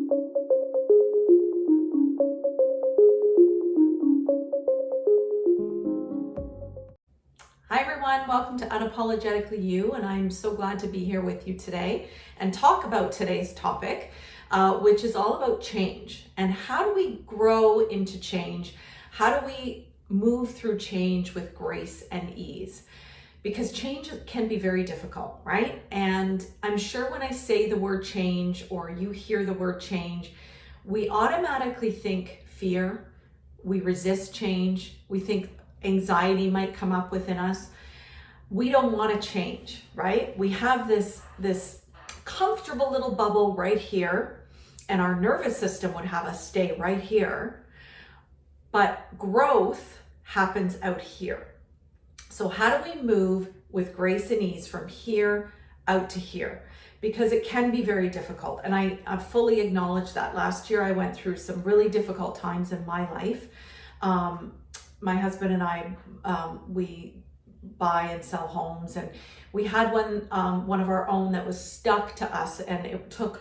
Hi everyone, welcome to Unapologetically You, and I'm so glad to be here with you today and talk about today's topic, which is all about change and how do we grow into change? How do we move through change with grace and ease? Because change can be very difficult, right? And I'm sure when I say the word change or you hear the word change, we automatically think fear, we resist change, we think anxiety might come up within us. We don't want to change, right? We have this comfortable little bubble right here, and our nervous system would have us stay right here. But growth happens out here. So how do we move with grace and ease from here out to here? Because it can be very difficult. And I fully acknowledge that. Last year I went through some really difficult times in my life. My husband and I, we buy and sell homes, and we had one of our own that was stuck to us, and it took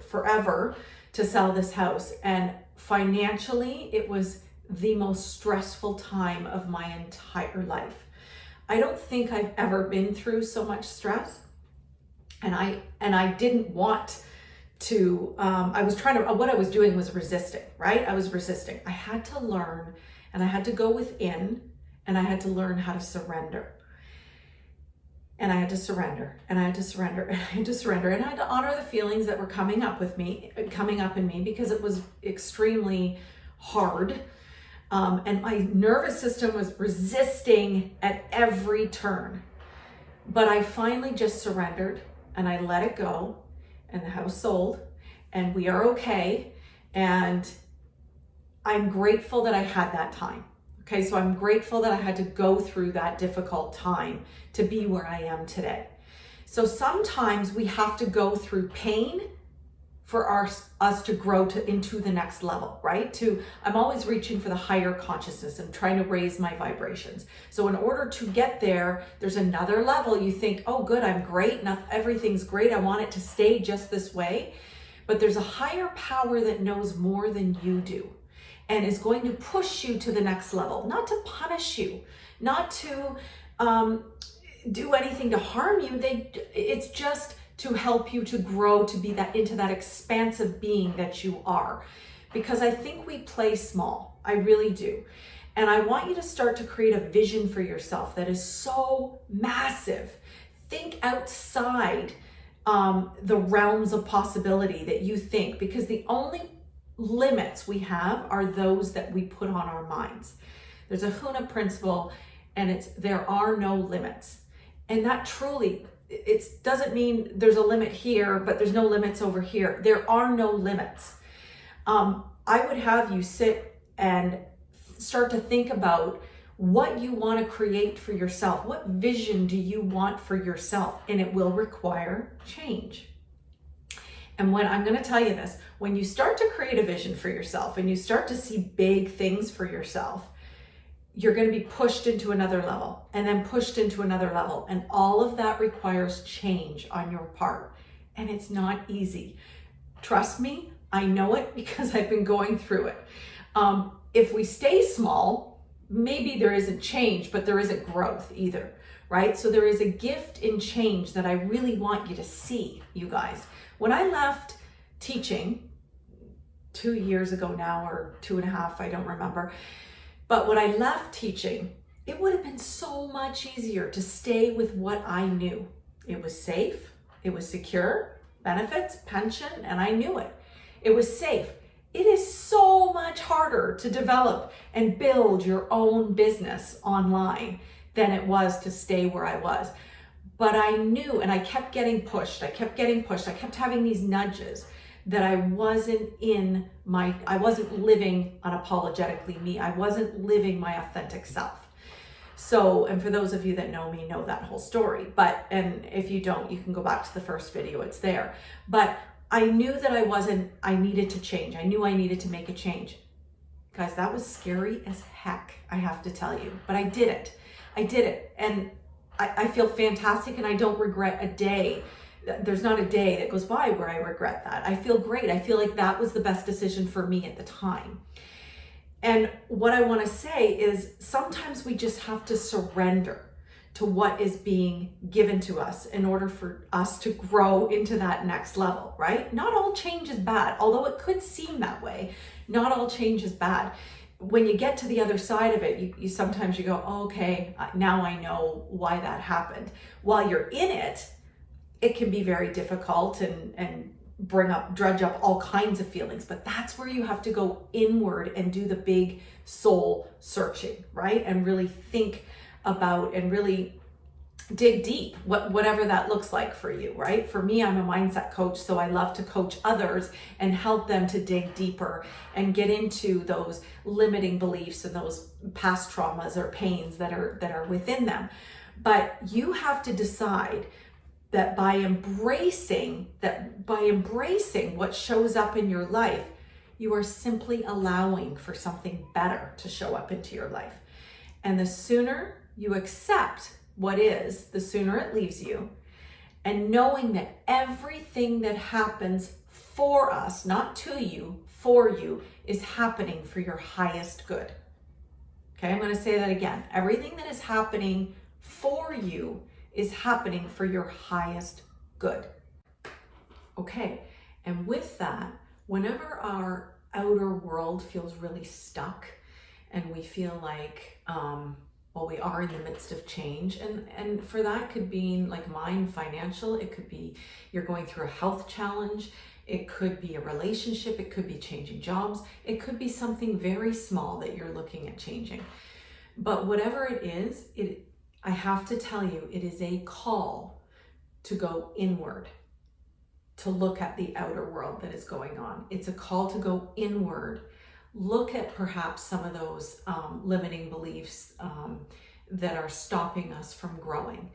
forever to sell this house. And financially, it was the most stressful time of my entire life. I don't think I've ever been through so much stress, and I didn't want to. What I was doing was resisting, right? I was resisting. I had to learn. And I had to go within, and I had to learn how to surrender. And I had to surrender, and I had to surrender, and I had to surrender. And I had to honor the feelings that were coming up in me, because it was extremely hard. And my nervous system was resisting at every turn. But I finally just surrendered, and I let it go, and the house sold, and we are okay. And I'm grateful that I had that time. Okay, so I'm grateful that I had to go through that difficult time to be where I am today. So sometimes we have to go through pain for us to grow into the next level, right? I'm always reaching for the higher consciousness and trying to raise my vibrations. So in order to get there, there's another level. You think, oh good, I'm great, everything's great, I want it to stay just this way. But there's a higher power that knows more than you do, and is going to push you to the next level, not to punish you, not to do anything to harm you. It's just to help you to grow, to be into that expansive being that you are. Because I think we play small, I really do. And I want you to start to create a vision for yourself that is so massive. Think outside the realms of possibility that you think, because the only limits we have are those that we put on our minds. There's a Huna principle, and it's there are no limits. And that truly, it doesn't mean there's a limit here, but there's no limits over here. There are no limits. I would have you sit and start to think about what you want to create for yourself. What vision do you want for yourself? And it will require change. And when I'm going to tell you this, when you start to create a vision for yourself and you start to see big things for yourself, you're going to be pushed into another level, and then pushed into another level. And all of that requires change on your part. And it's not easy. Trust me, I know it because I've been going through it. If we stay small, maybe there isn't change, but there isn't growth either, right? So there is a gift in change that I really want you to see, you guys. When I left teaching 2 years ago now, or 2.5, I don't remember. But when I left teaching, it would have been so much easier to stay with what I knew. It was safe, it was secure, benefits, pension, and I knew it. It was safe. It is so much harder to develop and build your own business online than it was to stay where I was. But I knew, and I kept getting pushed. I kept having these nudges that I wasn't living unapologetically me. I wasn't living my authentic self. So, and for those of you that know me, know that whole story. And if you don't, you can go back to the first video, it's there. But I knew that I needed to change. I knew I needed to make a change. Guys, that was scary as heck, I have to tell you, but I did it. And I feel fantastic, and I don't regret a day there's not a day that goes by where I regret that. I feel great. I feel like that was the best decision for me at the time. And what I want to say is sometimes we just have to surrender to what is being given to us in order for us to grow into that next level, right? Not all change is bad, although it could seem that way. Not all change is bad. When you get to the other side of it, you sometimes you go, oh, okay, now I know why that happened. While you're in it, it can be very difficult and dredge up all kinds of feelings, but that's where you have to go inward and do the big soul searching, right? And really think about and really dig deep, whatever that looks like for you, right? For me, I'm a mindset coach, so I love to coach others and help them to dig deeper and get into those limiting beliefs and those past traumas or pains that are within them. But you have to decide that by embracing what shows up in your life, you are simply allowing for something better to show up into your life. And the sooner you accept what is, the sooner it leaves you. And knowing that everything that happens for us, not to you, for you, is happening for your highest good. Okay, I'm going to say that again. Everything that is happening for you is happening for your highest good. Okay, and with that, whenever our outer world feels really stuck and we feel like, we are in the midst of change, and for that could be like mine, financial, it could be you're going through a health challenge, it could be a relationship, it could be changing jobs, it could be something very small that you're looking at changing. But whatever it is, I have to tell you, it is a call to go inward, to look at the outer world that is going on. It's a call to go inward. Look at perhaps some of those limiting beliefs that are stopping us from growing.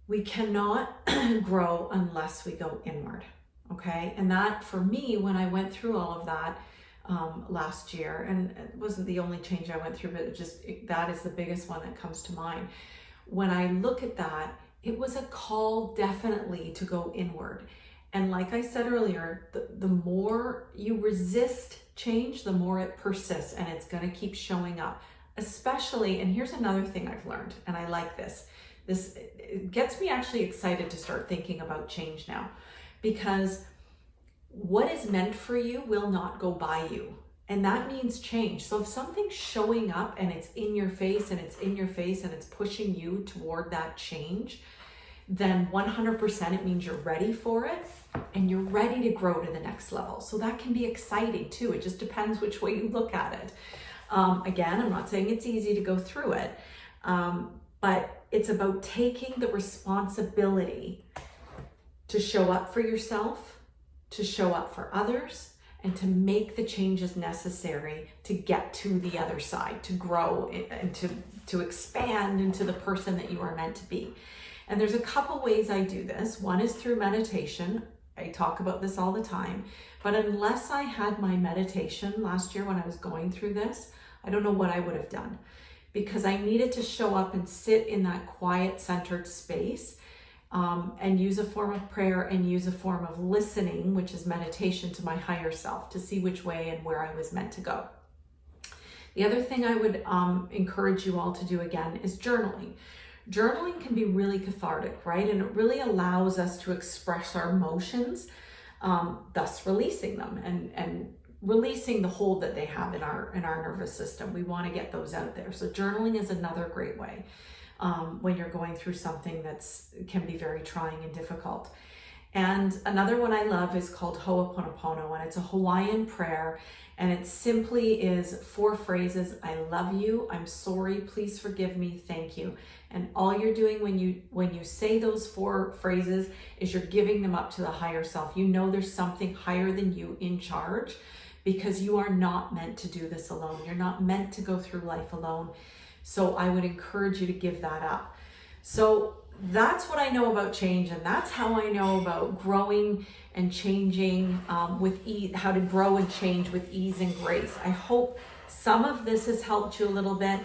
We cannot grow unless we go inward, okay? And that, for me, when I went through all of that last year, and it wasn't the only change I went through, but that is the biggest one that comes to mind. When I look at that, it was a call definitely to go inward. And like I said earlier, the more you resist change, the more it persists, and it's going to keep showing up. Especially, and here's another thing I've learned, and I like this. It gets me actually excited to start thinking about change now, because what is meant for you will not go by you. And that means change. So if something's showing up and it's in your face and it's in your face and it's pushing you toward that change, then 100% it means you're ready for it and you're ready to grow to the next level. So that can be exciting too. It just depends which way you look at it. Again, I'm not saying it's easy to go through it, but it's about taking the responsibility to show up for yourself, to show up for others, and to make the changes necessary to get to the other side, to grow and to expand into the person that you are meant to be. And there's a couple ways I do this. One is through meditation. I talk about this all the time, but unless I had my meditation last year when I was going through this, I don't know what I would have done, because I needed to show up and sit in that quiet, centered space and use a form of prayer and use a form of listening, which is meditation, to my higher self to see which way and where I was meant to go. The other thing I would encourage you all to do again is journaling. Journaling can be really cathartic, right? And it really allows us to express our emotions, thus releasing them and releasing the hold that they have in our nervous system. We want to get those out there. So journaling is another great way when you're going through something can be very trying and difficult. And another one I love is called Ho'oponopono, and it's a Hawaiian prayer, and it simply is 4 phrases. I love you, I'm sorry, please forgive me, thank you. And all you're doing when you say those 4 phrases is you're giving them up to the higher self. You know there's something higher than you in charge, because you are not meant to do this alone. You're not meant to go through life alone. So I would encourage you to give that up. So that's what I know about change, and that's how I know about growing and changing with ease, how to grow and change with ease and grace. I hope some of this has helped you a little bit.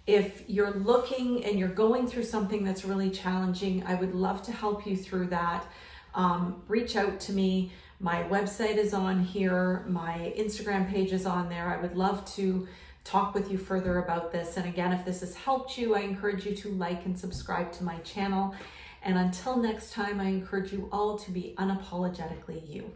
If you're looking and you're going through something that's really challenging, I would love to help you through that. reach out to me. My website is on here. My Instagram page is on there. I would love to talk with you further about this. And again, if this has helped you, I encourage you to like and subscribe to my channel. And until next time, I encourage you all to be unapologetically you.